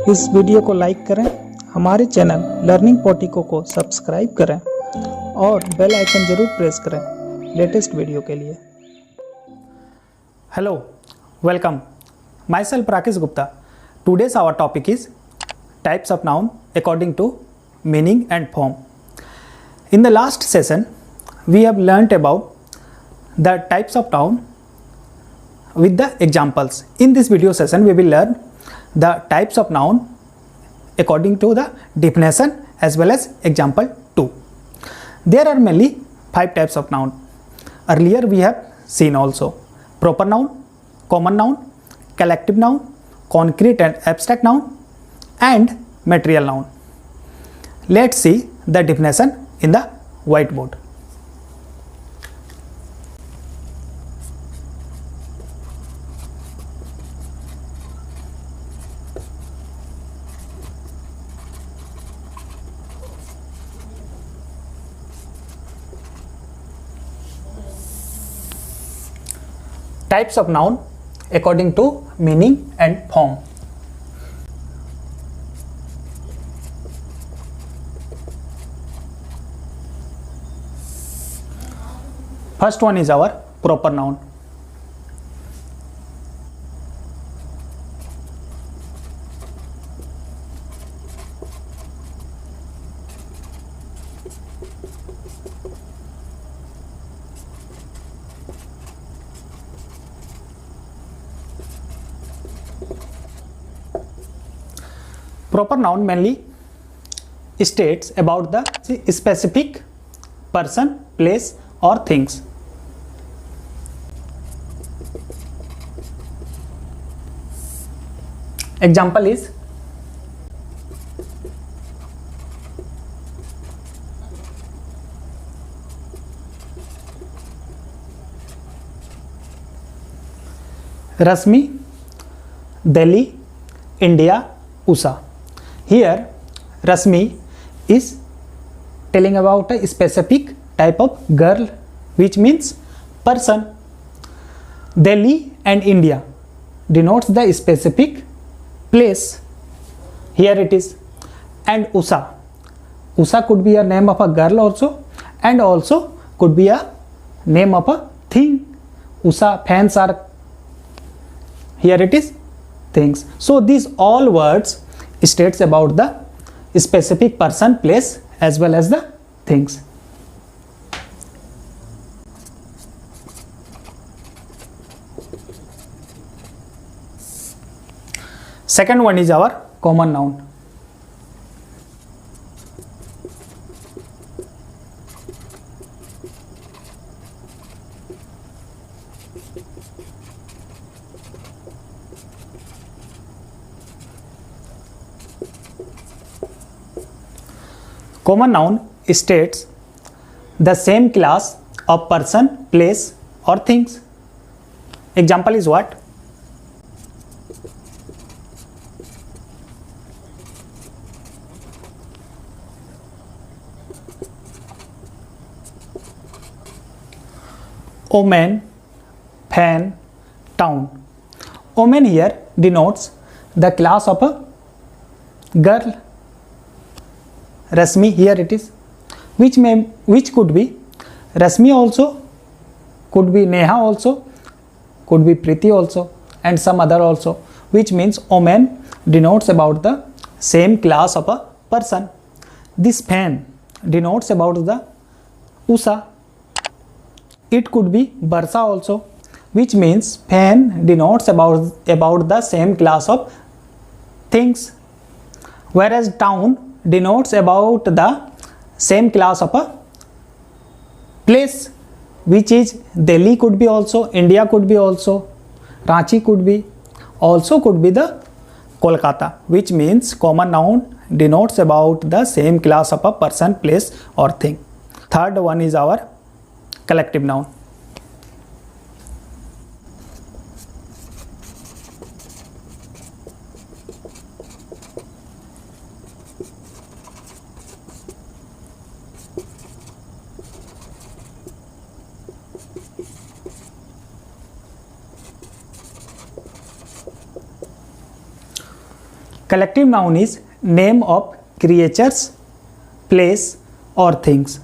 इस वीडियो को लाइक करें, हमारे चैनल लर्निंग पोटिको को सब्सक्राइब करें और बेल आइकन जरूर प्रेस करें लेटेस्ट वीडियो के लिए। Hello, welcome. Myself Rakesh Gupta. Today's our topic is types of noun according to meaning and form. In the last session, we have learnt about the types of noun with the examples. In this video session, we will learn the types of noun according to the definition as well as example 2. There are mainly 5 types of noun. Earlier we have seen also proper noun, common noun, collective noun, concrete and abstract noun, and material noun. Let's see the definition in the whiteboard. Types of noun according to meaning and form. First one is our proper noun. Proper noun mainly states about the specific person, place or things. Example is Rasmi, Delhi, India, USA. Here Rasmi is telling about a specific type of girl, which means person. Delhi and India denotes the specific place. Here it is. And USA. USA could be a name of a girl also, and also could be a name of a thing. USA fans are, here it is, things. So these all words states about the specific person, place as well as the things. Second one is our common noun. Common noun states the same class of person, place or things. Example is what? Woman, fan, town. Woman here denotes the class of a girl. Rasmi, here it is, which could be Rasmi also, could be Neha also, could be Priti also, and some other also, which means woman denotes about the same class of a person. This fan denotes about the USA. It could be Barsa also, which means fan denotes about the same class of things, whereas town denotes about the same class of a place, which is Delhi could be also, India could be also, Ranchi could be, also could be the Kolkata, which means common noun denotes about the same class of a person, place or thing. Third one is our collective noun. Collective noun is name of creatures, place or things,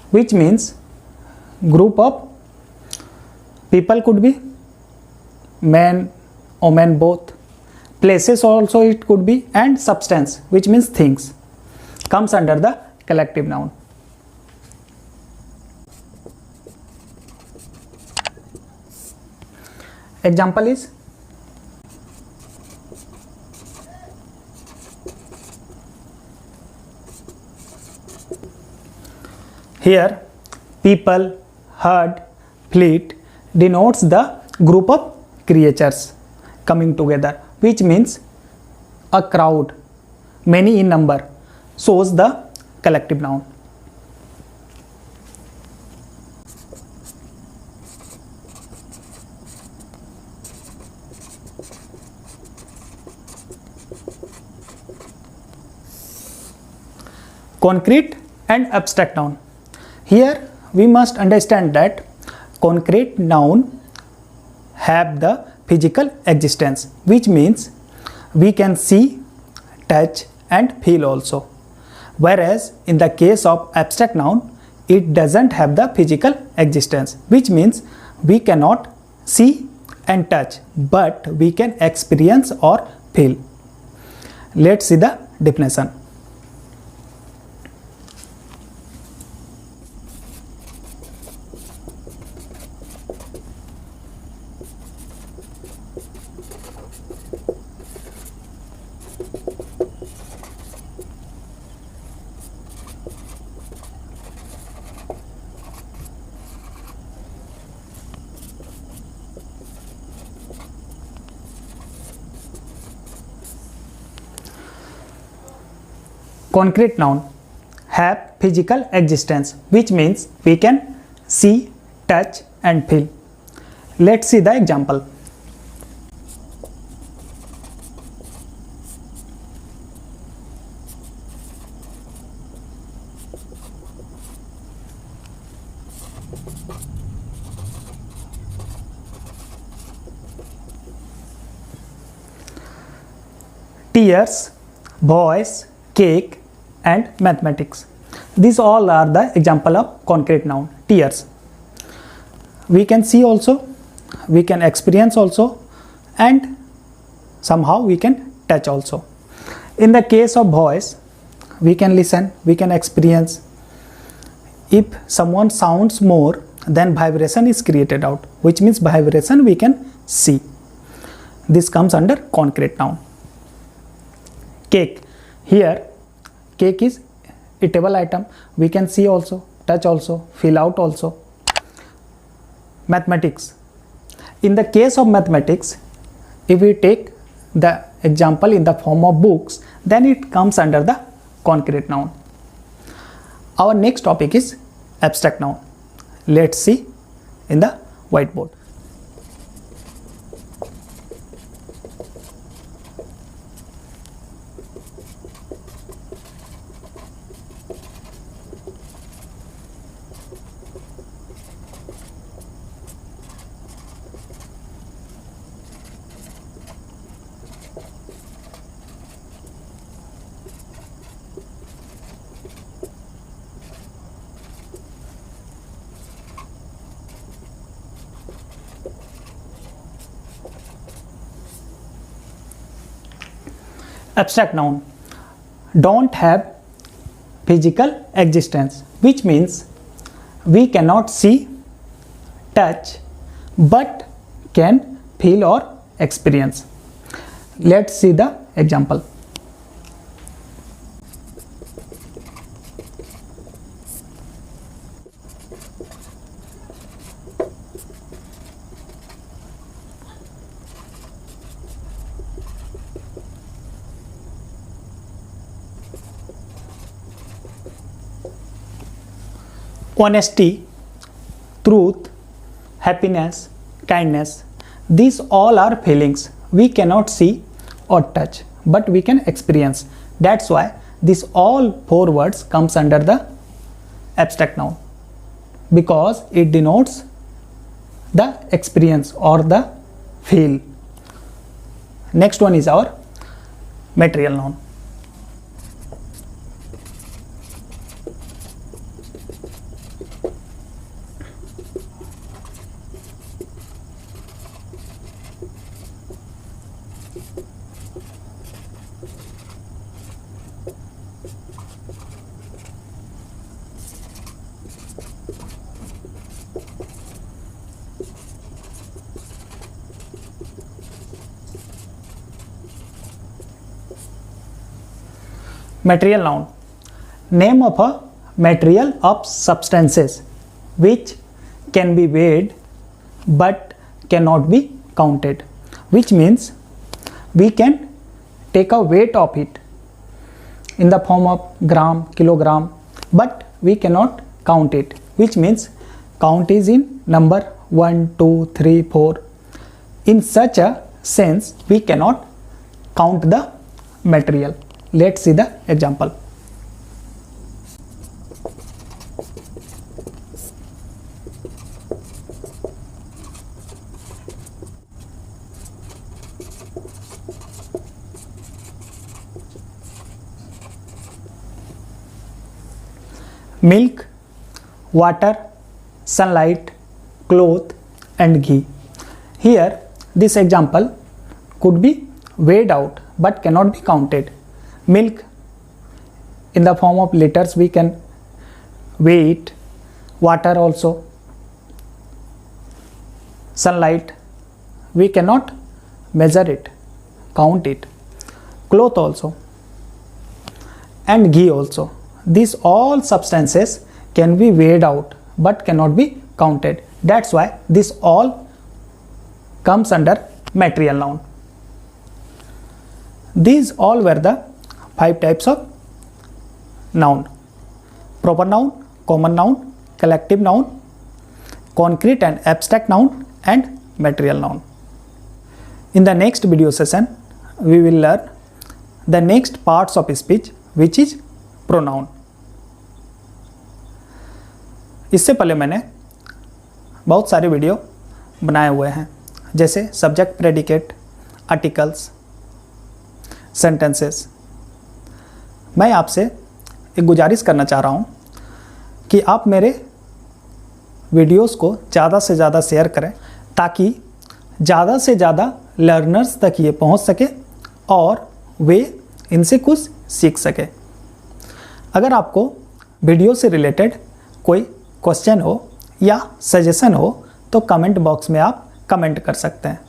which means group of people could be men, women both, places also it could be, and substance which means things comes under the collective noun. Example is here people, herd, fleet denotes the group of creatures coming together, which means a crowd, many in number, shows the collective noun. Concrete and abstract noun. Here we must understand that concrete noun have the physical existence, which means we can see, touch and feel also, whereas in the case of abstract noun it doesn't have the physical existence, which means we cannot see and touch, but we can experience or feel. Let's see the definition. Concrete noun have physical existence, which means we can see, touch and feel. Let's see the example. Tears, voice, cake and mathematics. These all are the example of concrete noun. Tears, we can see also, we can experience also, and somehow we can touch also. In the case of voice, we can listen, we can experience. If someone sounds more, then vibration is created out, which means vibration we can see. This comes under concrete noun. Cake, here cake is eatable item, we can see also, touch also, feel out also. Mathematics, in the case of mathematics, if we take the example in the form of books, then it comes under the concrete noun. Our next topic is abstract noun. Let's see in the whiteboard. Abstract noun don't have physical existence, which means we cannot see, touch, but can feel or experience. Let's see the example. Honesty, truth, happiness, kindness, these all are feelings we cannot see or touch, but we can experience. That's why these all four words comes under the abstract noun, because it denotes the experience or the feel. Next one is our material noun. Material noun. Name of a material of substances which can be weighed but cannot be counted, which means we can take a weight of it in the form of gram, kilogram, but we cannot count it, which means count is in number 1, 2, 3, 4. In such a sense, we cannot count the material. Let's see the example. Milk, water, sunlight, cloth and ghee. Here this example could be weighed out but cannot be counted. Milk in the form of liters we can weigh it, water also, sunlight we cannot measure it, count it, cloth also and ghee also. These all substances can be weighed out but cannot be counted. That's why this all comes under material noun. These all were the 5 types of noun: proper noun, common noun, collective noun, concrete and abstract noun and material noun. In the next video session, we will learn the next parts of speech, which is pronoun. इससे पहले मैंने बहुत सारे video बनाए हुए हैं, जैसे subject, predicate, articles, sentences. मैं आपसे एक गुजारिश करना चाह रहा हूँ कि आप मेरे वीडियोस को ज़्यादा से ज़्यादा शेयर करें, ताकि ज़्यादा से ज़्यादा लर्नर्स तक ये पहुँच सके और वे इनसे कुछ सीख सके। अगर आपको वीडियो से रिलेटेड कोई क्वेश्चन हो या सजेशन हो तो कमेंट बॉक्स में आप कमेंट कर सकते हैं।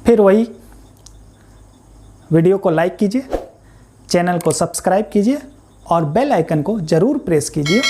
फिर वही वीडियो को लाइक कीजिए, चैनल को सब्सक्राइब कीजिए और बेल आइकन को ज़रूर प्रेस कीजिए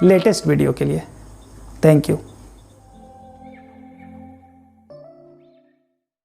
लेटेस्ट वीडियो के लिए। Thank you.